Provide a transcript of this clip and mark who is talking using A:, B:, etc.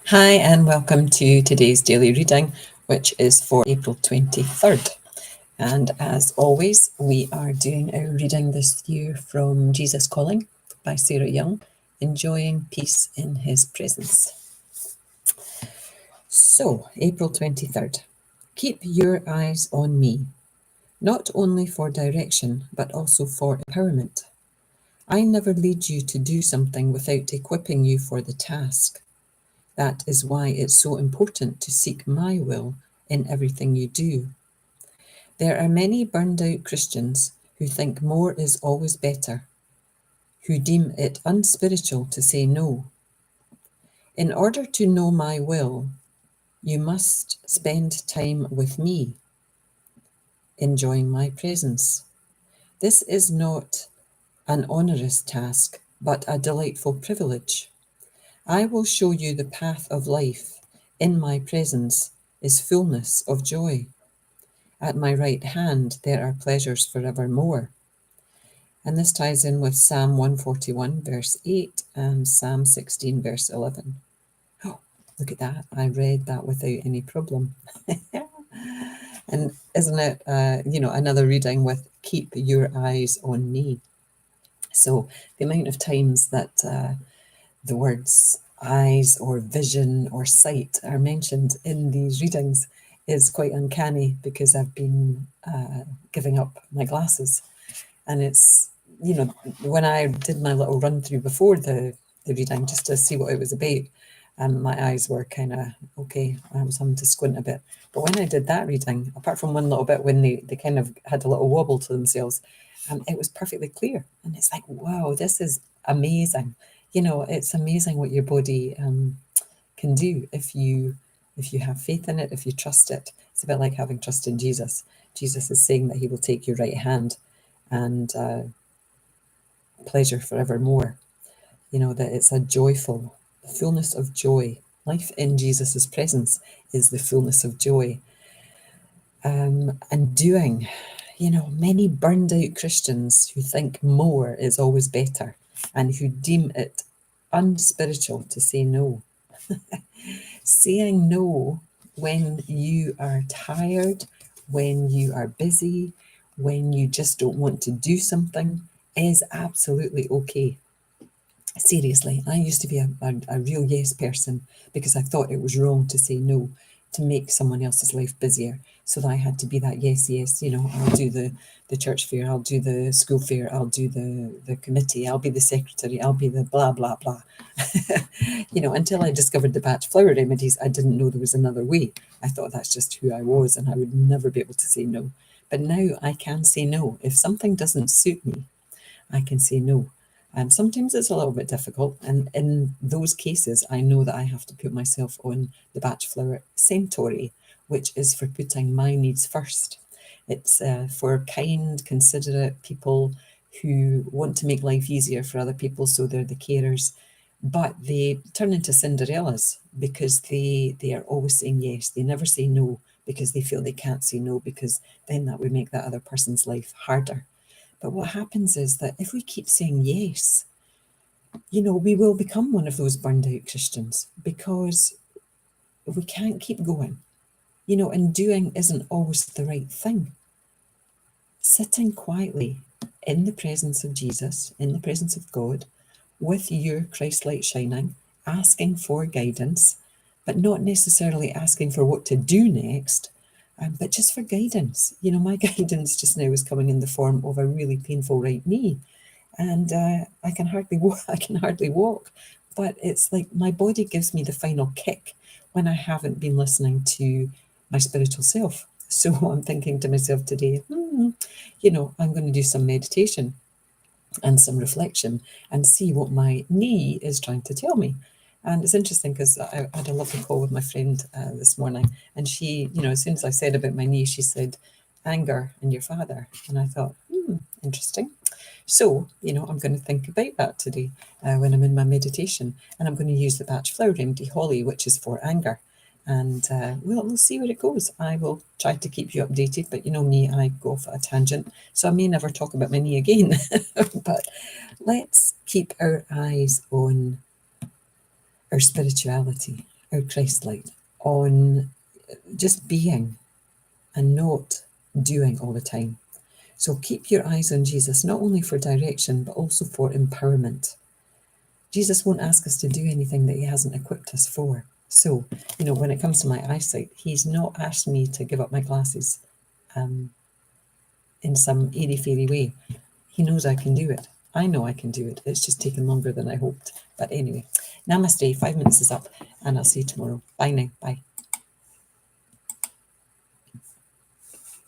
A: Hi, and welcome to today's daily reading, which is for April 23rd. And as always, we are doing our reading this year from Jesus Calling by Sarah Young, Enjoying Peace in His Presence. So, April 23rd. Keep your eyes on me, not only for direction, but also for empowerment. I never lead you to do something without equipping you for the task. That is why it's so important to seek my will in everything you do. There are many burned out Christians who think more is always better, who deem it unspiritual to say no. In order to know my will, you must spend time with me, enjoying my presence. This is not an onerous task, but a delightful privilege. I will show you the path of life. In my presence is fullness of joy. At my right hand there are pleasures forevermore. And this ties in with Psalm 141 verse 8 and Psalm 16 verse 11. Oh, look at that. I read that without any problem. And isn't it, another reading with keep your eyes on me. So the amount of times that the words eyes or vision or sight are mentioned in these readings is quite uncanny, because I've been giving up my glasses. And it's, when I did my little run through before the reading just to see what it was about, my eyes were kind of okay. I was having to squint a bit. But when I did that reading, apart from one little bit when they kind of had a little wobble to themselves, it was perfectly clear. And it's like, wow, this is amazing. It's amazing what your body can do if you have faith in it, if you trust it. It's a bit like having trust in Jesus. Jesus is saying that he will take your right hand and pleasure forevermore. That it's a joyful, the fullness of joy. Life in Jesus's presence is the fullness of joy. And doing, many burned out Christians who think more is always better and who deem it unspiritual to say no. Saying no when you are tired, when you are busy, when you just don't want to do something is absolutely okay. Seriously, I used to be a real yes person, because I thought it was wrong to say no to make someone else's life busier. So that I had to be that yes, I'll do the church fair, I'll do the school fair, I'll do the committee, I'll be the secretary, I'll be the blah, blah, blah. Until I discovered the Bach flower remedies, I didn't know there was another way. I thought that's just who I was and I would never be able to say no. But now I can say no. If something doesn't suit me, I can say no. And sometimes it's a little bit difficult. And in those cases, I know that I have to put myself on the Bach flower centauri, which is for putting my needs first. It's for kind, considerate people who want to make life easier for other people, so they're the carers. But they turn into Cinderellas because they are always saying yes. They never say no because they feel they can't say no, because then that would make that other person's life harder. But what happens is that if we keep saying yes, we will become one of those burned out Christians, because we can't keep going, and doing isn't always the right thing. Sitting quietly in the presence of Jesus, in the presence of God, with your Christ light shining, asking for guidance, but not necessarily asking for what to do next, but just for guidance. My guidance just now is coming in the form of a really painful right knee, and I can hardly walk. But it's like my body gives me the final kick when I haven't been listening to my spiritual self. So I'm thinking to myself today, I'm going to do some meditation and some reflection and see what my knee is trying to tell me. And it's interesting because I had a lovely call with my friend this morning, and she, as soon as I said about my knee, she said, anger and your father. And I thought, interesting. So, I'm going to think about that today when I'm in my meditation, and I'm going to use the Bach flower remedy, Holly, which is for anger. And we'll see where it goes. I will try to keep you updated, but you know me, I go off at a tangent, so I may never talk about my knee again. But let's keep our eyes on our spirituality, our Christ light, on just being and not doing all the time. So keep your eyes on Jesus, not only for direction, but also for empowerment. Jesus won't ask us to do anything that he hasn't equipped us for. So, when it comes to my eyesight, he's not asked me to give up my glasses in some airy-fairy way. He knows I can do it. I know I can do it. It's just taken longer than I hoped. But anyway, namaste. 5 minutes is up, and I'll see you tomorrow. Bye now. Bye.